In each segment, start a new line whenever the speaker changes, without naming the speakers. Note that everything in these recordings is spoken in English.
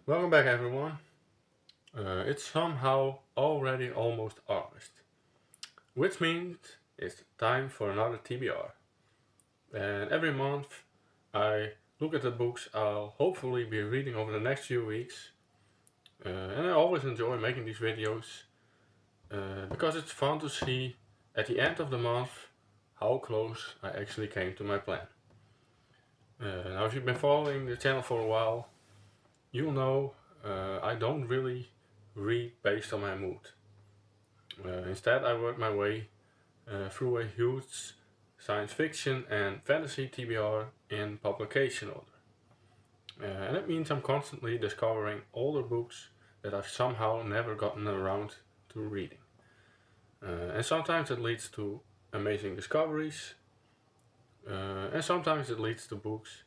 Welcome back everyone. It's somehow already almost August, which means it's time for another TBR. And every month I look at the books I'll hopefully be reading over the next few weeks. And I always enjoy making these videos because it's fun to see at the end of the month how close I actually came to my plan. Now if you've been following the channel for a while, you'll know I don't really read based on my mood. Instead, I work my way through a huge science fiction and fantasy TBR in publication order. And it means I'm constantly discovering older books that I've somehow never gotten around to reading. And sometimes it leads to amazing discoveries, and sometimes it leads to books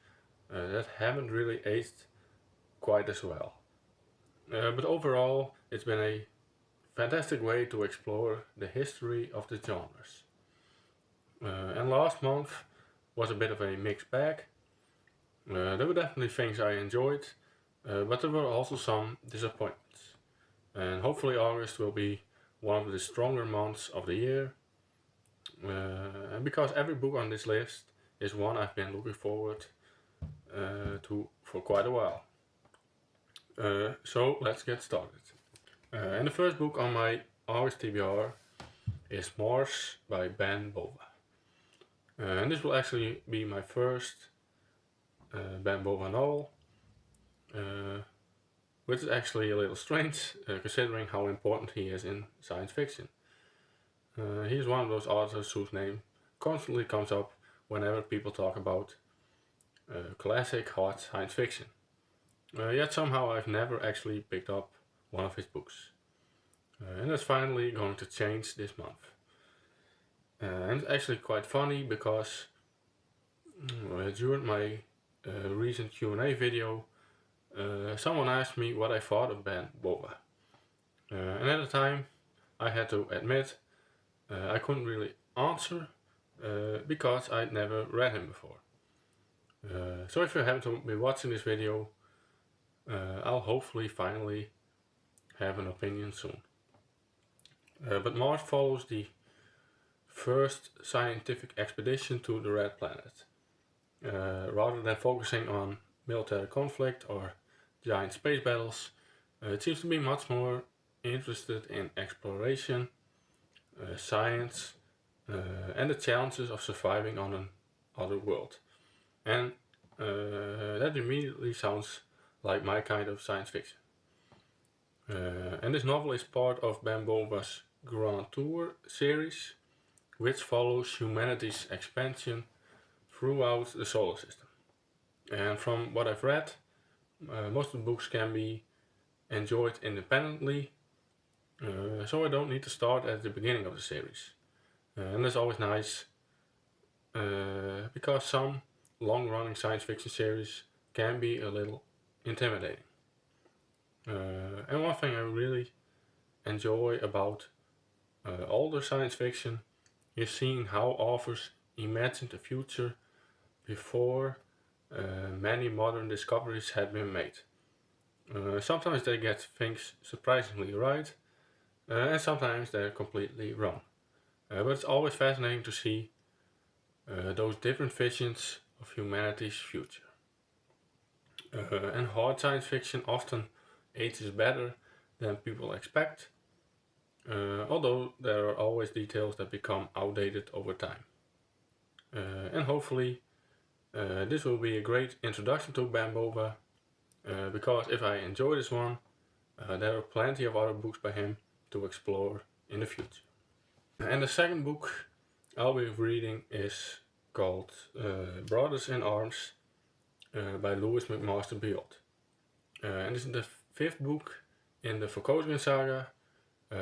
that haven't really aged quite as well. But overall, it's been a fantastic way to explore the history of the genres. And last month was a bit of a mixed bag. There were definitely things I enjoyed, but there were also some disappointments. And hopefully August will be one of the stronger months of the year. And because every book on this list is one I've been looking forward to for quite a while. So let's get started. And the first book on my August TBR is Mars by Ben Bova. And this will actually be my first Ben Bova novel, which is actually a little strange considering how important he is in science fiction. He is one of those authors whose name constantly comes up whenever people talk about classic hot science fiction. Yet somehow I've never actually picked up one of his books. And that's finally going to change this month. And it's actually quite funny because during my recent Q&A video, someone asked me what I thought of Ben Bova. And at the time, I had to admit I couldn't really answer because I'd never read him before. So if you happen to be watching this video, I'll hopefully finally have an opinion soon. But Mars follows the first scientific expedition to the Red Planet. Rather than focusing on military conflict or giant space battles, it seems to be much more interested in exploration, science, and the challenges of surviving on another world. And that immediately sounds like my kind of science fiction. And this novel is part of Ben Bova's Grand Tour series, which follows humanity's expansion throughout the solar system. And from what I've read, most of the books can be enjoyed independently, so I don't need to start at the beginning of the series. And that's always nice, because some long-running science fiction series can be a little intimidating. And one thing I really enjoy about older science fiction is seeing how authors imagined the future before many modern discoveries had been made. Sometimes they get things surprisingly right, and sometimes they're completely wrong. But it's always fascinating to see those different visions of humanity's future. And hard science fiction often ages better than people expect, although there are always details that become outdated over time. And hopefully this will be a great introduction to Ben Bova, because if I enjoy this one, there are plenty of other books by him to explore in the future. And the second book I'll be reading is called Brothers in Arms by Lewis McMaster Beyond. And this is the fifth book in the Vokosgan saga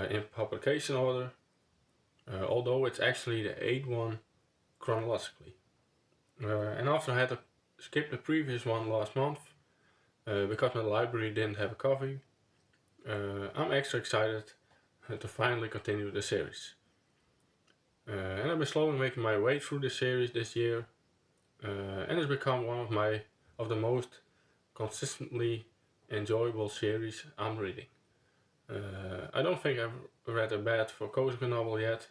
in publication order, although it's actually the eighth one chronologically. And after I had to skip the previous one last month because my library didn't have a copy, I'm extra excited to finally continue the series. And I've been slowly making my way through the series this year, and it's become one of the most consistently enjoyable series I'm reading. I don't think I've read a bad for Kozuka novel yet.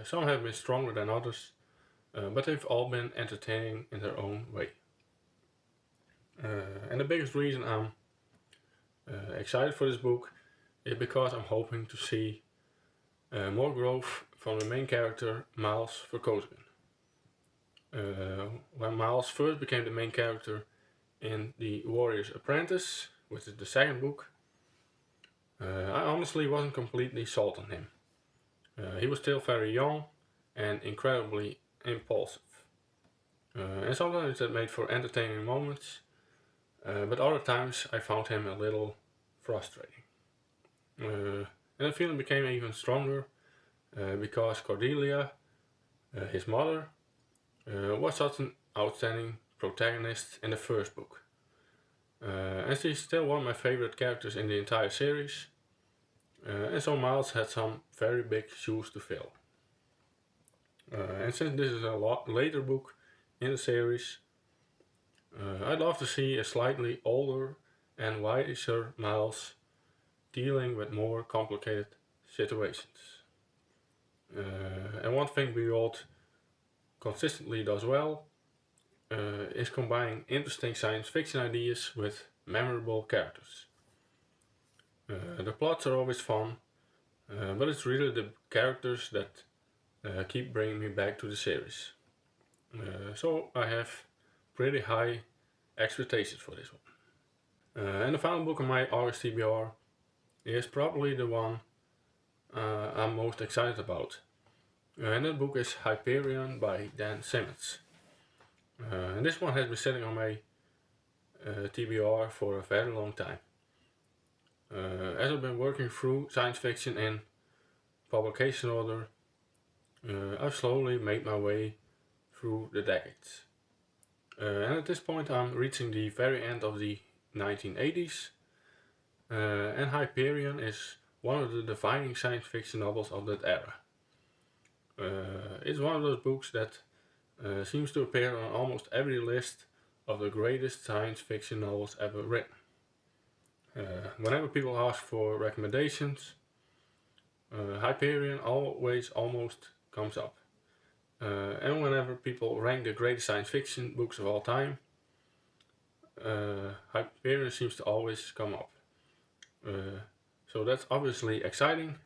Some have been stronger than others, but they've all been entertaining in their own way. And the biggest reason I'm excited for this book is because I'm hoping to see more growth from the main character, Miles Verkozen. When Miles first became the main character in The Warrior's Apprentice, which is the second book, I honestly wasn't completely sold on him. He was still very young and incredibly impulsive. And sometimes that made for entertaining moments, but other times I found him a little frustrating. And the feeling became even stronger because Cordelia, his mother, was such an outstanding protagonist in the first book. And she's still one of my favorite characters in the entire series, and so Miles had some very big shoes to fill. And since this is a lot later book in the series, I'd love to see a slightly older and wiser Miles dealing with more complicated situations. And one thing Beyond consistently does well is combining interesting science fiction ideas with memorable characters. The plots are always fun, but it's really the characters that keep bringing me back to the series. So I have pretty high expectations for this one. And the final book of my August TBR is probably the one I'm most excited about. And that book is Hyperion by Dan Simmons. And this one has been sitting on my TBR for a very long time. As I've been working through science fiction in publication order, I've slowly made my way through the decades. And at this point I'm reaching the very end of the 1980s, and Hyperion is one of the defining science fiction novels of that era. It's one of those books that seems to appear on almost every list of the greatest science fiction novels ever written. Whenever people ask for recommendations, Hyperion always almost comes up. And whenever people rank the greatest science fiction books of all time, Hyperion seems to always come up. So that's obviously exciting,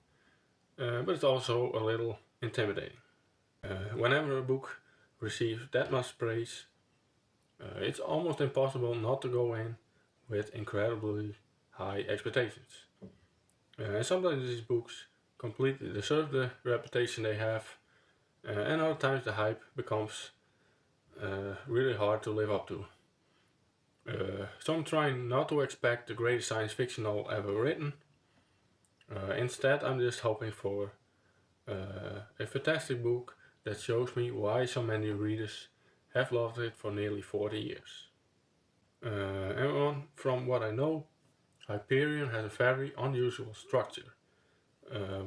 but it's also a little intimidating. Whenever a book receives that much praise, it's almost impossible not to go in with incredibly high expectations. And sometimes these books completely deserve the reputation they have, and other times the hype becomes really hard to live up to. So I'm trying not to expect the greatest science fiction novel ever written. Instead, I'm just hoping for a fantastic book that shows me why so many readers have loved it for nearly 40 years. And from what I know, Hyperion has a very unusual structure,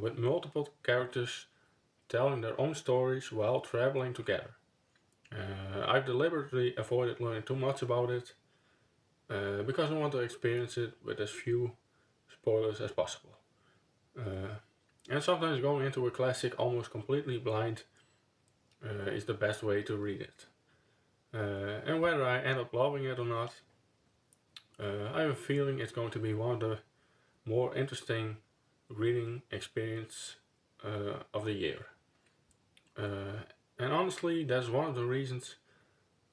with multiple characters telling their own stories while traveling together. I've deliberately avoided learning too much about it, because I want to experience it with as few spoilers as possible. And sometimes going into a classic almost completely blind is the best way to read it. And whether I end up loving it or not, I have a feeling it's going to be one of the more interesting reading experience of the year. And honestly, that's one of the reasons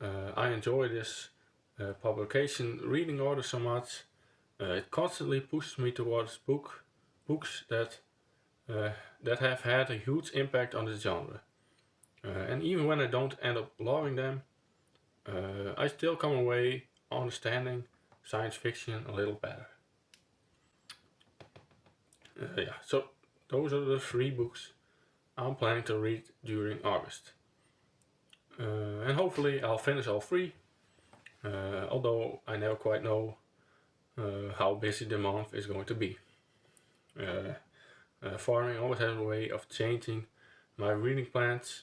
I enjoy this publication reading order so much. It constantly pushes me towards books that have had a huge impact on the genre. And even when I don't end up loving them, I still come away understanding science fiction a little better. Yeah, so those are the 3 books I'm planning to read during August. And hopefully I'll finish all 3, although I never quite know how busy the month is going to be. Farming always has a way of changing my reading plans,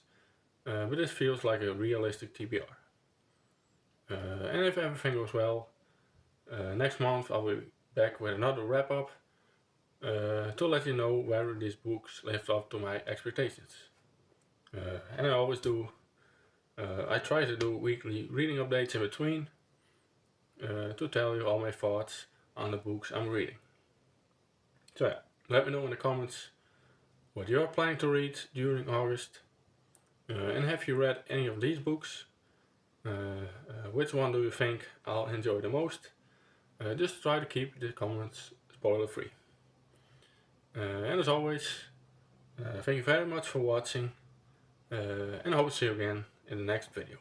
but this feels like a realistic TBR. And if everything goes well, Next month I'll be back with another wrap up to let you know whether these books lived up to my expectations. And I always do. I try to do weekly reading updates in between to tell you all my thoughts on the books I'm reading. So yeah, let me know in the comments what you're planning to read during August. And have you read any of these books? Which one do you think I'll enjoy the most? Just try to keep the comments spoiler free. And as always, thank you very much for watching, and I hope to see you again in the next video.